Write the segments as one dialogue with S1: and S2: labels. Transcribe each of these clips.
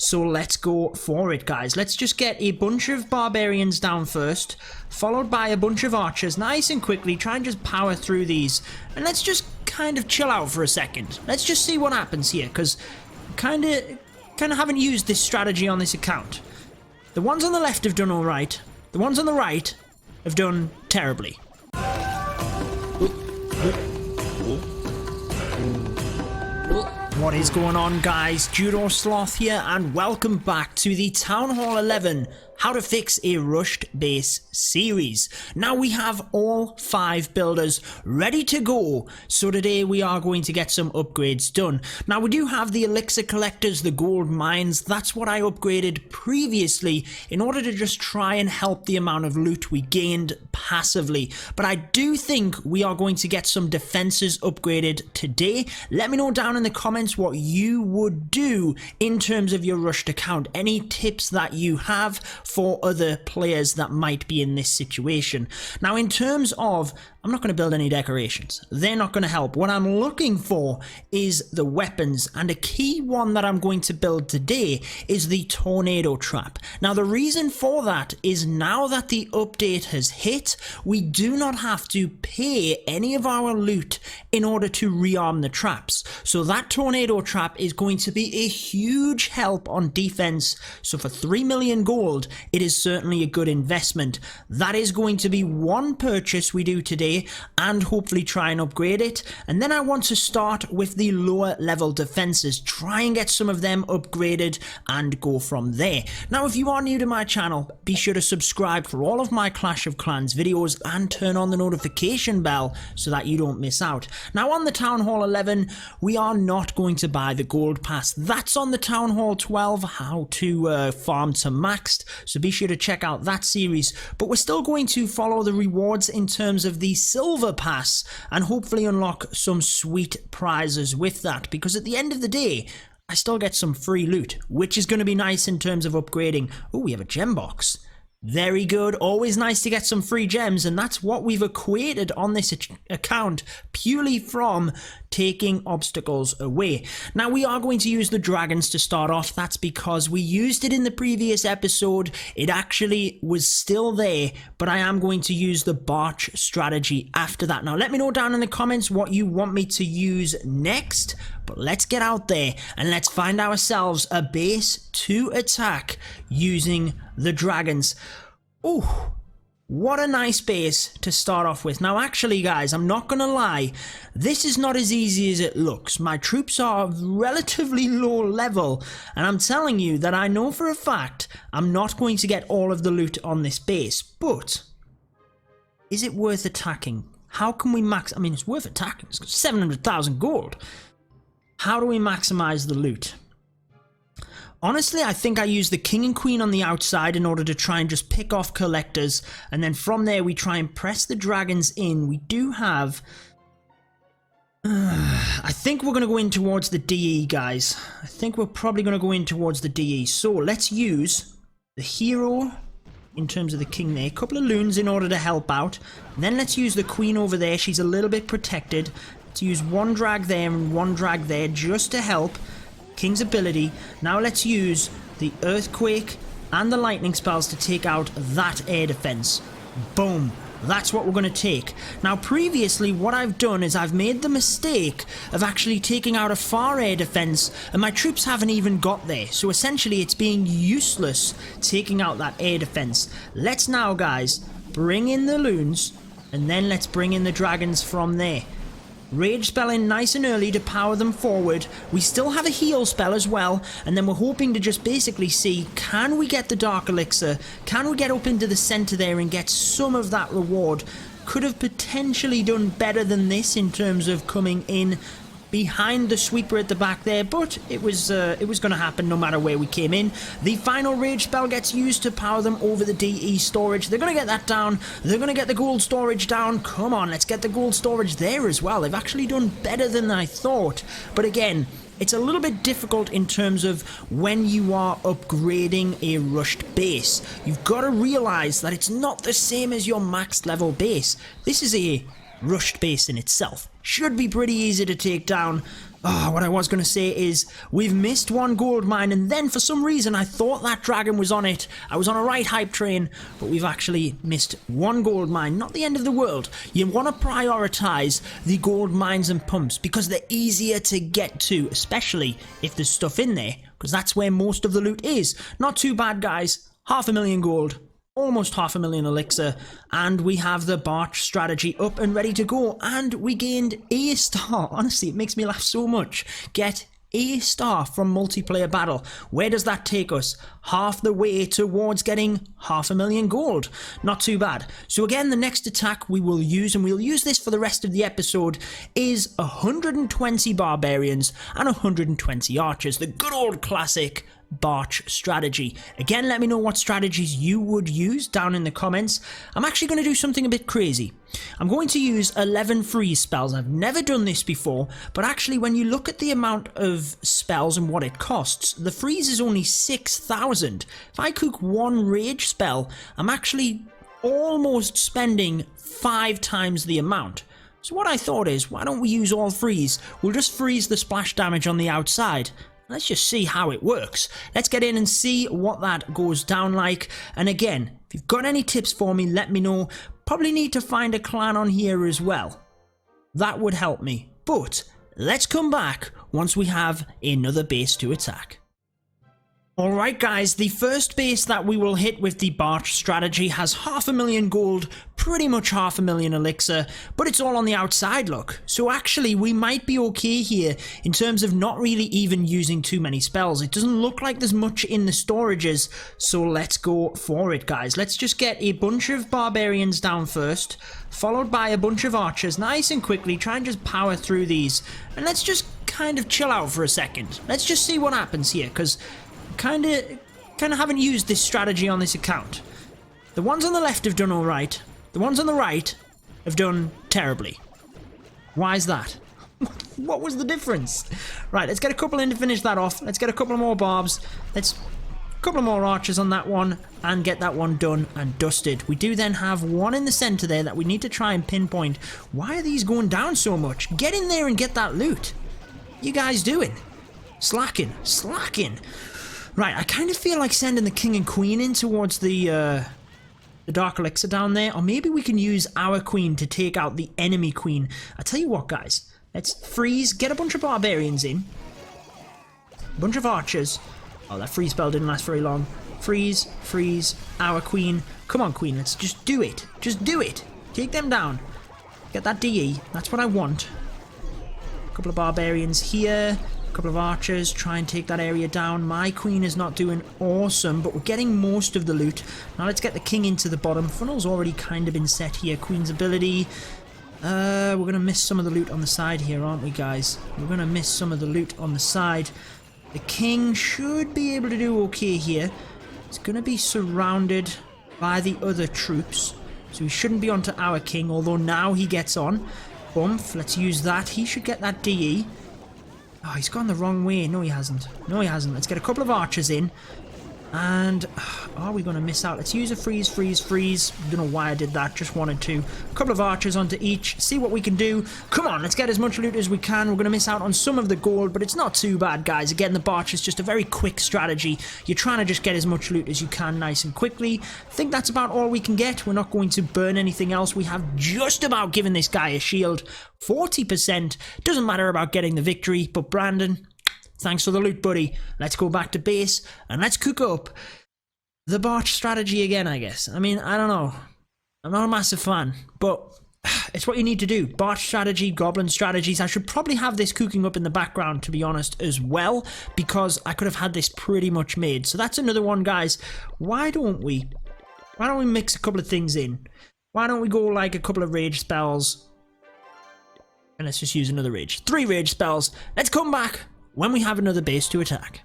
S1: So let's go for it, guys. Let's just get a bunch of barbarians down first, followed by a bunch of archers, nice and quickly. Try and just power through these, and let's just kind of chill out for a second. Let's just see what happens here, because kind of haven't used this strategy on this account. The ones on the left have done all right. The ones on the right have done terribly. What is going on, guys? Judo Sloth here, and welcome back to the Town Hall 11 How to Fix a Rushed Base series. Now we have all 5 builders ready to go, so today we are going to get some upgrades done. Now we do have the elixir collectors, the gold mines. That's what I upgraded previously in order to just try and help the amount of loot we gained passively. But I do think we are going to get some defenses upgraded today. Let me know down in the comments what you would do in terms of your rushed account. Any tips that you have for other players that might be in this situation. Now in terms of, I'm not going to build any decorations. They're not going to help. What I'm looking for is the weapons, and a key one that I'm going to build today is the tornado trap. Now the reason for that is now that the update has hit, we do not have to pay any of our loot in order to rearm the traps. So that tornado trap is going to be a huge help on defense. So for 3 million gold, it is certainly a good investment. That is going to be one purchase we do today, and hopefully try and upgrade it. And then I want to start with the lower level defenses, try and get some of them upgraded and go from there. Now if you are new to my channel, be sure to subscribe for all of my Clash of Clans videos and turn on the notification bell so that you don't miss out. Now on the Town Hall 11, we are not going to buy the gold pass. That's on the Town Hall 12, how to farm to maxed, so be sure to check out that series. But we're still going to follow the rewards in terms of the silver pass and hopefully unlock some sweet prizes with that, because at the end of the day I still get some free loot, which is going to be nice in terms of upgrading. Oh, we have a gem box. Very good. Always nice to get some free gems, and that's what we've equated on this account purely from taking obstacles away. Now we are going to use the dragons to start off. That's because we used it in the previous episode. It actually was still there, but I am going to use the Barch strategy after that. Now let me know down in the comments what you want me to use next, but let's get out there and let's find ourselves a base to attack using the dragons. Oh, what a nice base to start off with. Now actually guys, I'm not gonna lie, this is not as easy as it looks. My troops are relatively low level, and I'm telling you that I know for a fact I'm not going to get all of the loot on this base. But is it worth attacking? How can we max? I mean, it's worth attacking. It's got 700,000 gold. How do we maximize the loot? Honestly, I think I use the king and queen on the outside in order to try and just pick off collectors, and then from there we try and press the dragons in. We do have... I think we're going to go in towards the DE, guys. I think we're probably going to go in towards the DE. So let's use the hero in terms of the king there. A couple of loons in order to help out. And then let's use the queen over there. She's a little bit protected. Let's use one drag there and one drag there just to help King's ability. Now let's use the earthquake and the lightning spells to take out that air defense. Boom. That's what we're going to take. Now previously what I've done is I've made the mistake of actually taking out a far air defense, and my troops haven't even got there. So essentially it's being useless taking out that air defense. Let's now guys bring in the loons, and then let's bring in the dragons from there. Rage spell in nice and early to power them forward. We still have a heal spell as well, and then we're hoping to just basically see, can we get the dark elixir? Can we get up into the center there and get some of that reward? Could have potentially done better than this in terms of coming in behind the sweeper at the back there, but it was going to happen no matter where we came in. The final rage spell gets used to power them over the DE storage. They're going to get that down. They're going to get the gold storage down. Come on, let's get the gold storage there as well. They've actually done better than I thought. But again, it's a little bit difficult in terms of when you are upgrading a rushed base. You've got to realize that it's not the same as your maxed level base. This is a rushed base in itself. Should be pretty easy to take down. What I was going to say is, we've missed one gold mine, and then for some reason I thought that dragon was on it. I was on a right hype train, but we've actually missed one gold mine. Not the end of the world. You want to prioritize the gold mines and pumps, because they're easier to get to, especially if there's stuff in there, because that's where most of the loot is. Not too bad, guys. 500,000 gold. Almost 500,000 elixir, and we have the Barch strategy up and ready to go, and we gained a star. Honestly, it makes me laugh so much. Get a star from multiplayer battle. Where does that take us? Half the way towards getting 500,000 gold. Not too bad. So again, the next attack we will use, and we'll use this for the rest of the episode, is 120 barbarians and 120 archers. The good old classic Barch strategy. Again, let me know what strategies you would use down in the comments. I'm actually going to do something a bit crazy. I'm going to use 11 freeze spells. I've never done this before, but actually when you look at the amount of spells and what it costs, the freeze is only 6,000. If I cook one rage spell, I'm actually almost spending 5 times the amount. So what I thought is, why don't we use all freeze? We'll just freeze the splash damage on the outside. Let's just see how it works. Let's get in and see what that goes down like. And again, if you've got any tips for me, let me know. Probably need to find a clan on here as well. That would help me. But let's come back once we have another base to attack. Alright guys, the first base that we will hit with the Barch strategy has 500,000 gold, pretty much 500,000 elixir, but it's all on the outside, look. So actually we might be okay here in terms of not really even using too many spells. It doesn't look like there's much in the storages, so let's go for it guys. Let's just get a bunch of barbarians down first, followed by a bunch of archers, nice and quickly, try and just power through these. And let's just kind of chill out for a second. Let's just see what happens here, because kind of haven't used this strategy on this account. The ones on the left have done alright. The ones on the right have done terribly. Why is that? What was the difference? Right, let's get a couple in to finish that off. Let's get a couple more barbs. Let's a couple more archers on that one and get that one done and dusted. We do then have one in the center there that we need to try and pinpoint. Why are these going down so much? Get in there and get that loot. What you guys doing? Slacking. Right, I kind of feel like sending the king and queen in towards the dark elixir down there, or maybe we can use our queen to take out the enemy queen. I tell you what, guys, let's freeze, get a bunch of barbarians in, a bunch of archers. Oh, that freeze spell didn't last very long. Freeze, our queen. Come on, queen, let's just do it. Just do it. Take them down. Get that DE. That's what I want. A couple of barbarians here. Couple of archers, try and take that area down. My queen is not doing awesome, but we're getting most of the loot. Now let's get the king into the bottom. Funnel's already kind of been set here. Queen's ability. We're going to miss some of the loot on the side here, aren't we, guys? We're going to miss some of the loot on the side. The king should be able to do okay here. He's going to be surrounded by the other troops, so he shouldn't be onto our king, although now he gets on. Bump, let's use that. He should get that DE. Oh, he's gone the wrong way. No, he hasn't. No, he hasn't. Let's get a couple of archers in. And are we going to miss out? Let's use a freeze. Don't know why I did that. Just wanted to. A couple of archers onto each. See what we can do. Come on, let's get as much loot as we can. We're going to miss out on some of the gold, but it's not too bad, guys. Again, the Barch is just a very quick strategy. You're trying to just get as much loot as you can nice and quickly. I think that's about all we can get. We're not going to burn anything else. We have just about given this guy a shield. 40%. Doesn't matter about getting the victory, but Brandon, thanks for the loot, buddy. Let's go back to base and let's cook up the Barch strategy again, I guess. I mean, I don't know. I'm not a massive fan, but it's what you need to do. Barch strategy, goblin strategies. I should probably have this cooking up in the background, to be honest, as well, because I could have had this pretty much made. So that's another one, guys. Why don't we mix a couple of things in? Why don't we go like a couple of rage spells? And let's just use another rage. 3 rage spells. Let's come back when we have another base to attack.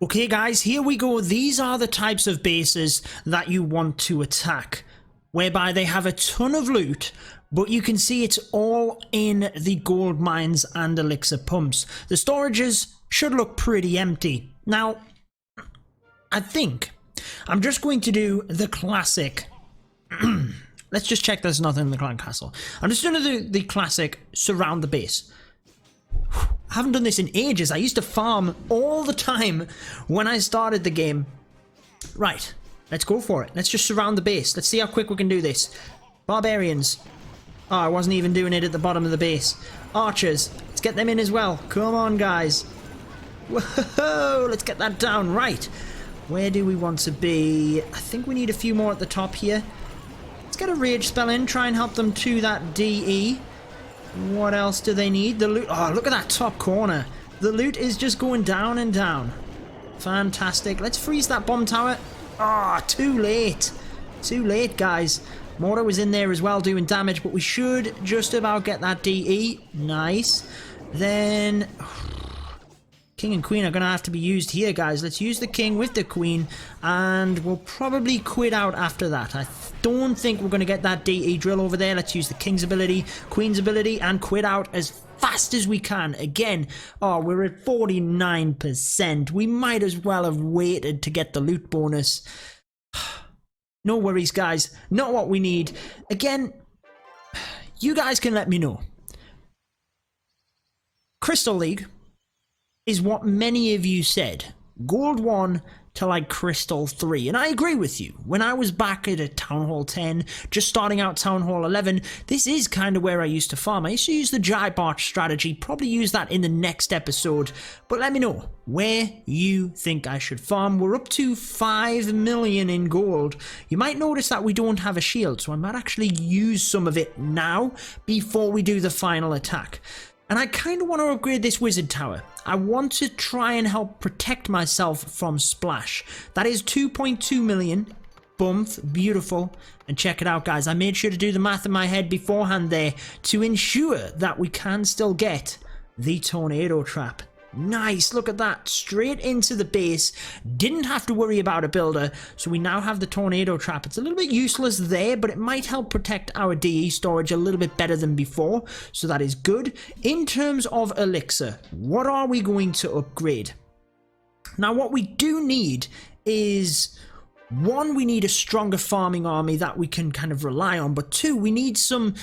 S1: Okay guys, here we go. These are the types of bases that you want to attack, whereby they have a ton of loot, but you can see it's all in the gold mines and elixir pumps. The storages should look pretty empty. Now, I think I'm just going to do the classic. Let's just check there's nothing in the clan castle. I'm just going to do the classic surround the base. I haven't done this in ages. I used to farm all the time when I started the game. Right, let's go for it. Let's just surround the base. Let's see how quick we can do this. Barbarians. Oh, I wasn't even doing it at the bottom of the base. Archers. Let's get them in as well. Come on, guys. Whoa, let's get that down. Right. Where do we want to be? I think we need a few more at the top here. Let's get a rage spell in. Try and help them to that DE. What else do they need? The loot. Oh, look at that top corner. The loot is just going down and down. Fantastic. Let's freeze that bomb tower. Ah, too late. Too late, guys. Mortar was in there as well doing damage, but we should just about get that DE. Nice. Then King and Queen are going to have to be used here, guys. Let's use the King with the Queen, and we'll probably quit out after that. I don't think we're going to get that DE drill over there. Let's use the King's ability, Queen's ability, and quit out as fast as we can. Again, oh, we're at 49%. We might as well have waited to get the loot bonus. No worries, guys. Not what we need. Again, you guys can let me know. Crystal League is what many of you said. Gold 1 to like Crystal 3. And I agree with you. When I was back at a Town Hall 10, just starting out Town Hall 11, this is kind of where I used to farm. I used to use the Barch strategy. Probably use that in the next episode. But let me know where you think I should farm. We're up to 5 million in gold. You might notice that we don't have a shield, so I might actually use some of it now before we do the final attack. And I kind of want to upgrade this wizard tower. I want to try and help protect myself from splash. That is 2.2 million. Boomf, beautiful. And check it out, guys. I made sure to do the math in my head beforehand there to ensure that we can still get the tornado trap. Nice, look at that. Straight into the base. Didn't have to worry about a builder, so we now have the tornado trap. It's a little bit useless there, but it might help protect our DE storage a little bit better than before, so that is good. In terms of elixir, what are we going to upgrade? Now, what we do need is, one, we need a stronger farming army that we can kind of rely on, but two, we need some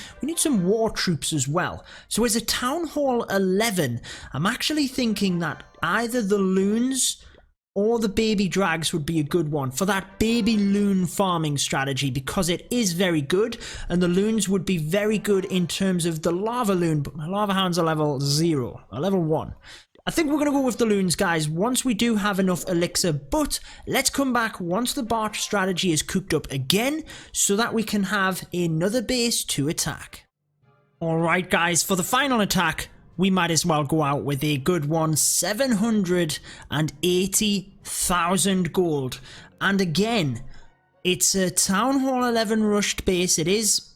S1: war troops as well. So as a Town Hall 11, I'm actually thinking that either the loons or the baby drags would be a good one for that baby loon farming strategy, because it is very good, and the loons would be very good in terms of the lava loon, but my lava hounds are level 0, or level 1. I think we're going to go with the loons, guys, once we do have enough elixir, but let's come back once the Barch strategy is cooked up again, so that we can have another base to attack. Alright, guys, for the final attack, we might as well go out with a good one. 780,000 gold. And again, it's a Town Hall 11 rushed base. It is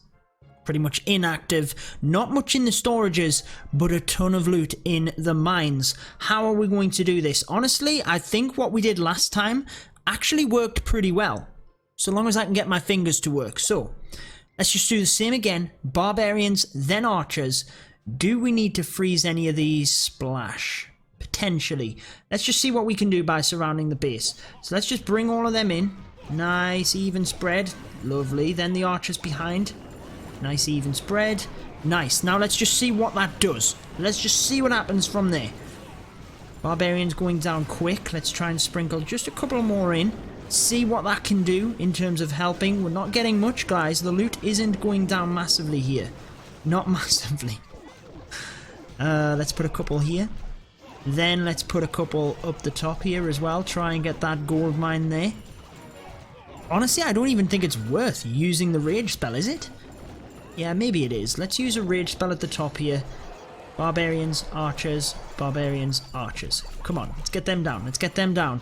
S1: pretty much inactive, not much in the storages, but a ton of loot in the mines. How are we going to do this? Honestly, I think what we did last time actually worked pretty well, so long as I can get my fingers to work. So let's just do the same again. Barbarians, then archers. Do we need to freeze any of these? Splash. Potentially. Let's just see what we can do by surrounding the base. So let's just bring all of them in. Nice even spread. Lovely. Then the archers behind. Nice even spread. Nice. Now let's just see what that does. Let's just see what happens from there. Barbarians going down quick. Let's try and sprinkle just a couple more in. See what that can do in terms of helping. We're not getting much, guys. The loot isn't going down massively here. Not massively. Let's put a couple here. Then let's put a couple up the top here as well. Try and get that gold mine there. Honestly, I don't even think it's worth using the rage spell, is it? Yeah, maybe it is. Let's use a rage spell at the top here. Barbarians, archers, barbarians, archers. Come on, let's get them down. Let's get them down.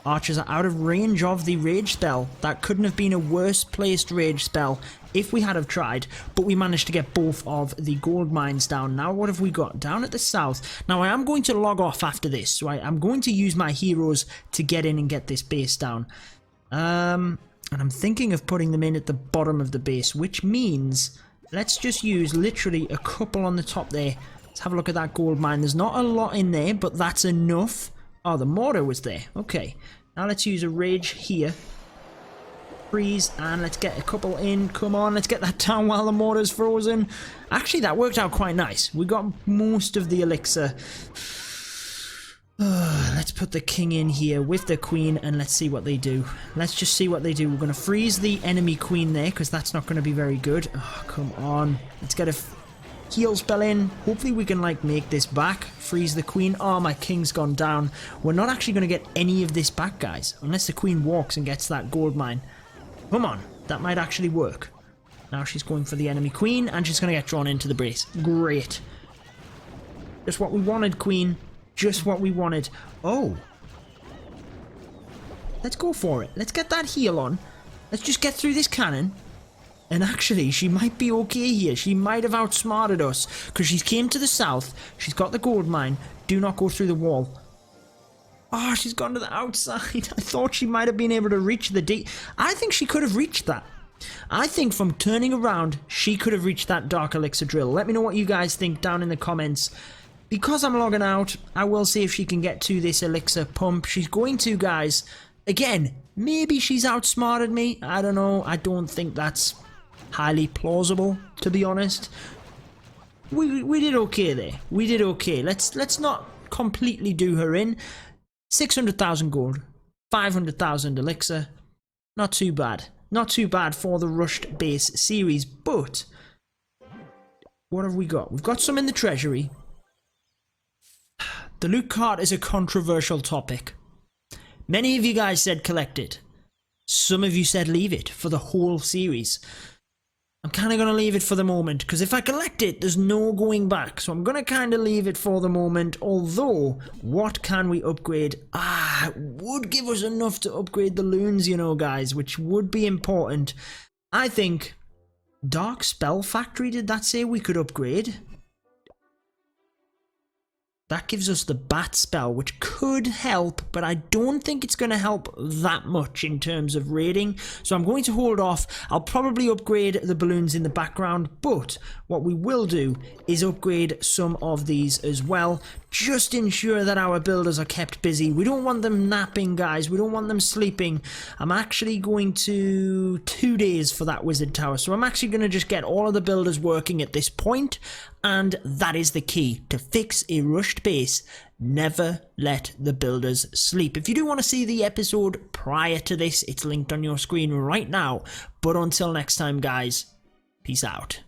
S1: Archers are out of range of the rage spell. That couldn't have been a worse placed rage spell if we had have tried, but we managed to get both of the gold mines down. Now what have we got? Down at the south. Now I am going to log off after this, so I'm going to use my heroes to get in and get this base down. And I'm thinking of putting them in at the bottom of the base, which means let's just use literally a couple on the top there. Let's have a look at that gold mine. There's not a lot in there, but that's enough. Oh, the mortar was there. Okay. Now let's use a rage here. freeze, and let's get a couple in. Come on, let's get that down while the mortar's frozen. Actually, that worked out quite nice. We got most of the elixir. Let's put the king in here with the queen, and let's see what they do. Let's just see what they do. We're going to freeze the enemy queen there, because that's not going to be very good. Oh, come on. Let's get a heal spell in. Hopefully we can, like, make this back. Freeze the queen. Oh, my king's gone down. We're not actually going to get any of this back, guys, unless the queen walks and gets that gold mine. Come on. That might actually work. Now she's going for the enemy queen, and she's going to get drawn into the brace. Great. Just what we wanted, queen. Just what we wanted. Oh. Let's go for it. Let's get that heal on. Let's just get through this cannon. And actually, she might be okay here. She might have outsmarted us. Because she came to the south. She's got the gold mine. Do not go through the wall. Oh, she's gone to the outside. I thought she might have been able to reach the D. I think she could have reached that. I think from turning around, she could have reached that dark elixir drill. Let me know what you guys think down in the comments. Because I'm logging out, I will see if she can get to this elixir pump. She's going to, guys. Again, maybe she's outsmarted me. I don't know. I don't think that's highly plausible, to be honest. We did okay there. We did okay. Let's not completely do her in. 600,000 gold. 500,000 elixir. Not too bad. Not too bad for the rushed base series. But what have we got? We've got some in the treasury. The loot cart is a controversial topic. Many of you guys said collect it. Some of you said leave it for the whole series. I'm kind of going to leave it for the moment, because if I collect it, there's no going back. So I'm going to kind of leave it for the moment, although, what can we upgrade? It would give us enough to upgrade the loons, you know, guys, which would be important. I think Dark Spell Factory, did that say we could upgrade? That gives us the bat spell, which could help, but I don't think it's going to help that much in terms of raiding. So I'm going to hold off. I'll probably upgrade the balloons in the background, but what we will do is upgrade some of these as well. Just ensure that our builders are kept busy. We don't want them napping, guys. We don't want them sleeping. I'm actually going to 2 days for that wizard tower. So I'm actually going to just get all of the builders working at this point. And that is the key to fix a rushed base. Never let the builders sleep. If you do want to see the episode prior to this, it's linked on your screen right now. But until next time, guys, peace out.